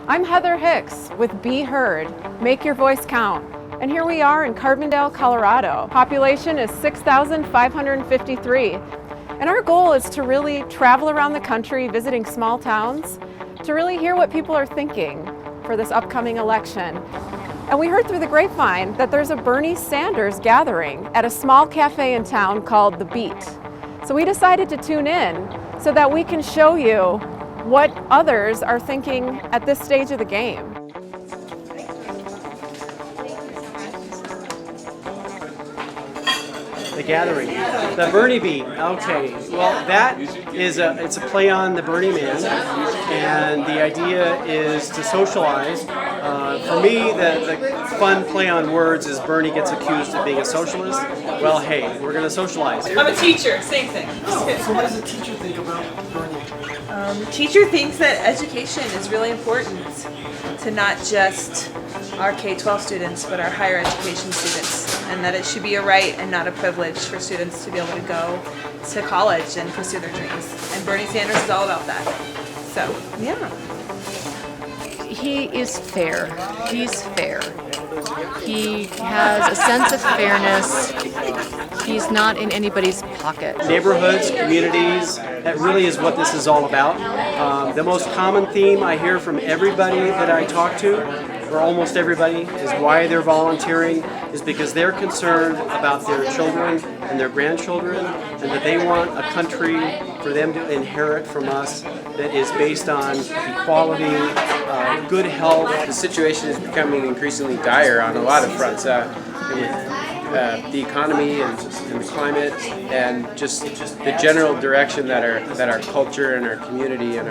I'm Heather Hicks with Be Heard, Make Your Voice Count. And here we are in Carbondale, Colorado. Population is 6,553. And our goal is to really travel around the country visiting small towns to really hear what people are thinking for this upcoming election. And we heard through the grapevine that there's a Bernie Sanders gathering at a small cafe in town called The Beat. So we decided to tune in so that we can show you what others are thinking at this stage of the game. The gathering, the Bernie Beat. Okay, well that is it's a play on the Bernie Man, and the idea is to socialize. For me, the fun play on words is Bernie gets accused of being a socialist. Well, hey, we're going to socialize. I'm a teacher, same thing. So what does a teacher think about Bernie? The teacher thinks that education is really important to not just our K-12 students, but our higher education students, and that it should be a right and not a privilege for students to be able to go to college and pursue their dreams. And Bernie Sanders is all about that. So, yeah. He is fair. He's fair. He has a sense of fairness. He's not in anybody's pocket. Neighborhoods, communities, that really is what this is all about. The most common theme I hear from everybody that I talk to, or almost everybody, is why they're volunteering is because they're concerned about their children and their grandchildren, and that they want a country for them to inherit from us that is based on equality, good health. The situation is becoming increasingly dire on a lot of fronts. With the economy and the climate, and just the general direction that our culture and our community and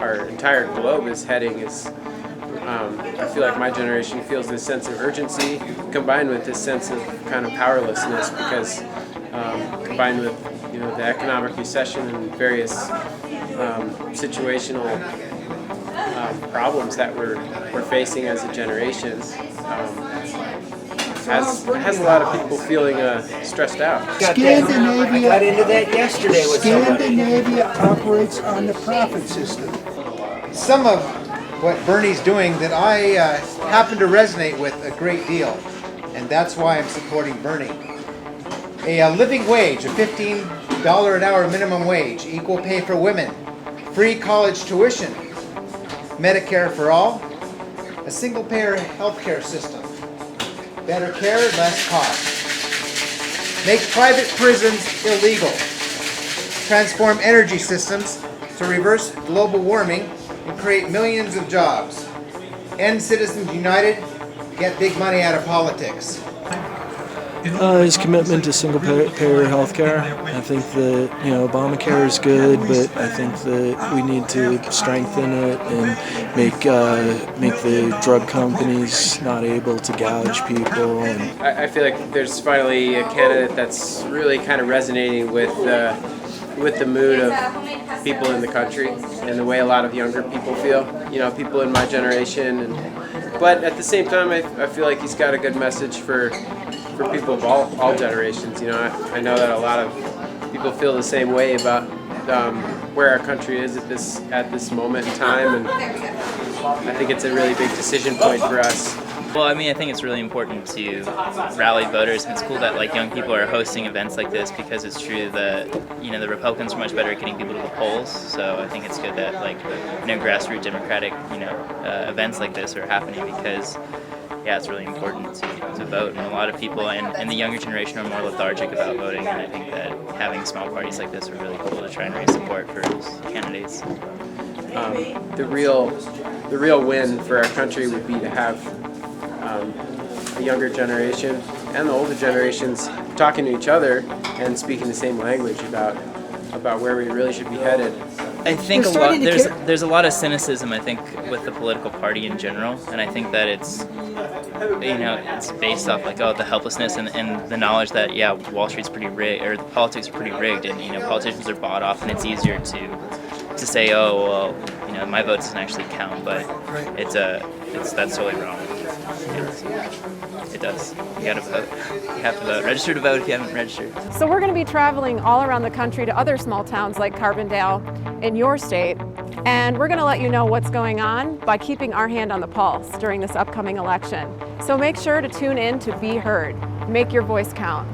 our entire globe is heading is. I feel like my generation feels this sense of urgency combined with this sense of kind of powerlessness, because combined with the economic recession and various situational problems that we're facing as a generation. Has a lot of people feeling stressed out. Scandinavia, I got into that yesterday with somebody. Scandinavia operates on the profit system. Some of what Bernie's doing that I happen to resonate with a great deal, and that's why I'm supporting Bernie. A living wage, a $15 an hour minimum wage, equal pay for women, free college tuition, Medicare for all, a single-payer healthcare system, better care, less cost. Make private prisons illegal. Transform energy systems to reverse global warming and create millions of jobs. End Citizens United, get big money out of politics. His commitment to single-payer health care. I think that Obamacare is good, but I think that we need to strengthen it and make the drug companies not able to gouge people. I feel like there's finally a candidate that's really kind of resonating with the mood of people in the country and the way a lot of younger people feel. People in my generation, but at the same time, I feel like he's got a good message for people of all generations. I know that a lot of people feel the same way about where our country is at this moment in time, and I think it's a really big decision point for us. Well, I think it's really important to rally voters, and it's cool that young people are hosting events like this, because it's true that the Republicans are much better at getting people to the polls. So I think it's good that grassroots Democratic events like this are happening, because it's really important to vote, and a lot of people and the younger generation are more lethargic about voting, and I think that having small parties like this are really cool to try and raise support for those candidates. The real win for our country would be to have the younger generation and the older generations talking to each other and speaking the same language about where we really should be headed. I think there's a lot of cynicism, I think, with the political party in general, and I think that it's based off the helplessness and the knowledge that Wall Street's pretty rigged, or the politics are pretty rigged, and politicians are bought off, and it's easier to say, oh well, my vote doesn't actually count, but that's totally wrong. It does. You gotta vote. You have to vote. Register to vote if you haven't registered. So we're going to be traveling all around the country to other small towns like Carbondale in your state And we're going to let you know what's going on by keeping our hand on the pulse during this upcoming election. So make sure to tune in to Be Heard. Make your voice count.